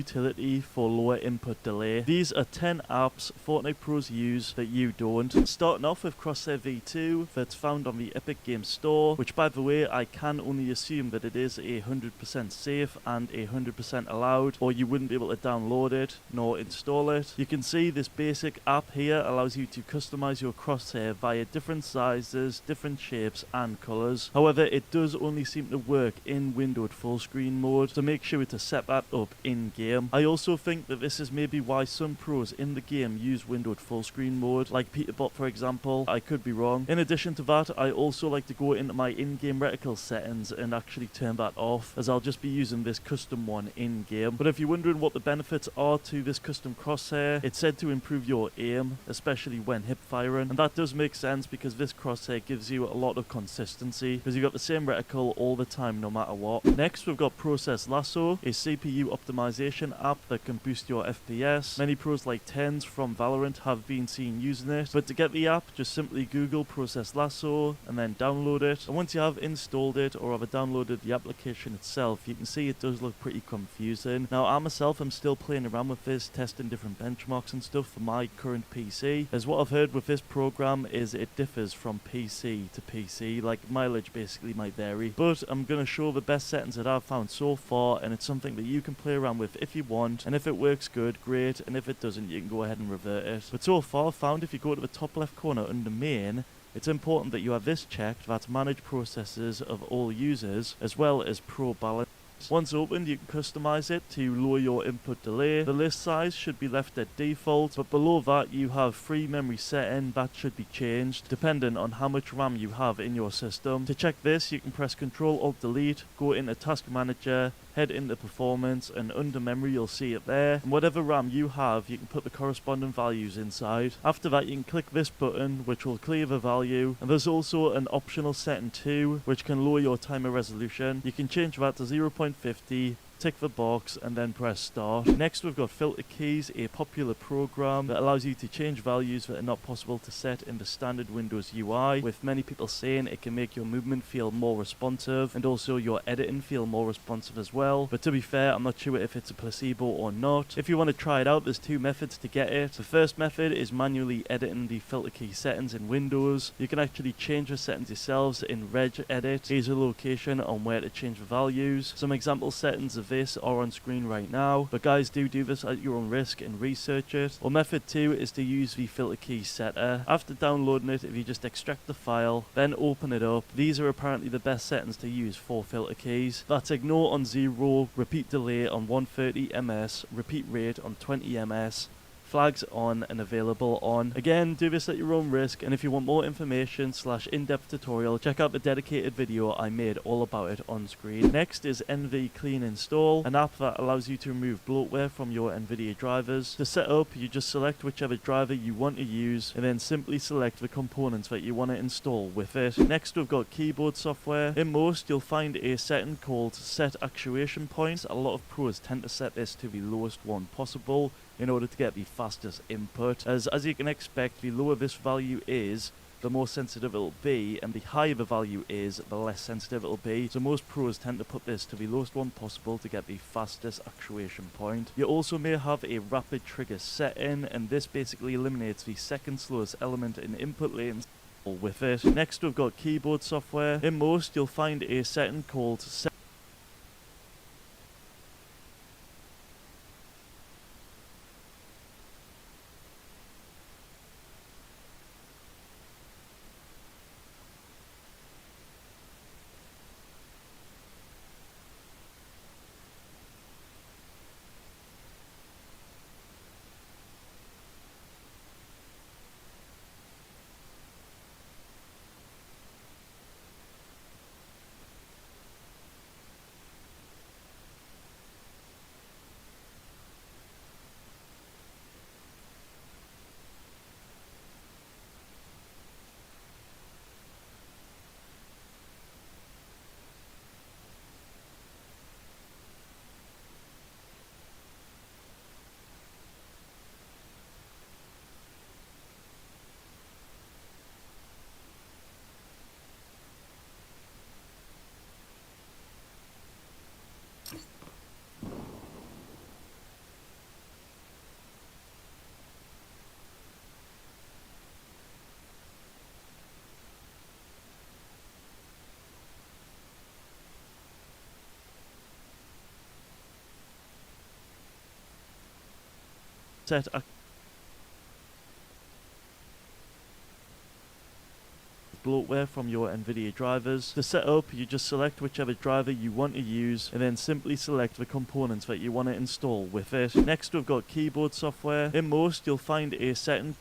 utility for lower input delay. These are 10 apps Fortnite pros use that you don't. Starting off with Crosshair V2 that's found on the Epic Games Store, which by the way I can only assume that it is 100% safe and 100% allowed, or you wouldn't be able to download it nor install it. You can see this basic app here allows you to customize your crosshair via different sizes, different shapes and colors. However, it does only seem to work in windowed full screen mode, so make sure to set that up in game. I also think that this is maybe why some pros in the game use windowed full screen mode, like Peterbot for example. I could be wrong. In addition to that, I also like to go into my in-game reticle settings and actually turn that off, as I'll just be using this custom one in game. But if you're wondering what the benefits are to this custom crosshair, it's said to improve your aim, especially when hip firing, and that does make sense because this crosshair gives you a lot of consistency because you've got the same reticle all the time no matter what. Next we've got Process Lasso, a CPU optimization app that can boost your FPS. Many pros like Tens from Valorant have been seen using it, but to get the app just simply Google Process Lasso and then download it, and once you have installed it or have downloaded the application itself, you can see it does look pretty confusing. Now I myself am still playing around with this, testing different benchmarks and stuff for my current PC, as what I've heard with this program is it differs from PC to PC, like mileage basically might vary, but I'm going to show the best settings that I've found so far, and it's something that you can play around with if you want, and if it works good, great, and if it doesn't, you can go ahead and revert it. But so far I've found if you go to the top left corner under main, it's important that you have this checked, that's manage processes of all users, as well as pro balance. Once opened, you can customize it to lower your input delay. The list size should be left at default, but below that you have free memory setting that should be changed depending on how much RAM you have in your system. To check this, you can press Ctrl Alt Delete, go into Task Manager, head into Performance, and under Memory you'll see it there. And whatever RAM you have, you can put the corresponding values inside. After that, you can click this button which will clear the value, and there's also an optional setting too which can lower your timer resolution. You can change that to 0.50, tick the box and then press start. Next we've got Filter Keys, a popular program that allows you to change values that are not possible to set in the standard Windows UI, with many people saying it can make your movement feel more responsive and also your editing feel more responsive as well. But to be fair, I'm not sure if it's a placebo or not. If you want to try it out, there's two methods to get it. The first method is manually editing the filter key settings in Windows. You can actually change the settings yourselves in regedit. Here's a location on where to change the values. Some example settings of this are on screen right now, but guys, do this at your own risk and research it. Or method 2 is to use the filter key setter. After downloading it, if you just extract the file, then open it up, these are apparently the best settings to use for filter keys. That's ignore on 0, repeat delay on 130 ms, repeat rate on 20 ms, flags on and available on. Again, do this at your own risk, and if you want more information / in-depth tutorial, check out the dedicated video I made all about it on screen. Next is NV Clean Install, an app that allows you to remove bloatware from your NVIDIA drivers. To set up, you just select whichever driver you want to use, and then simply select the components that you want to install with it. Next we've got keyboard software. In most, you'll find a setting called Set Actuation Points. A lot of pros tend to set this to the lowest one possible in order to get the fastest input. As you can expect, the lower this value is, the more sensitive it'll be, and the higher the value is, the less sensitive it'll be. So most pros tend to put this to the lowest one possible to get the fastest actuation point. You also may have a rapid trigger setting, and this basically eliminates the second slowest element in input latency with it. Next we've got keyboard software. In most, you'll find a setting called Set set bloatware from your NVIDIA drivers. To set up, you just select whichever driver you want to use and then simply select the components that you want to install with it. Next, we've got keyboard software. In most, you'll find a setting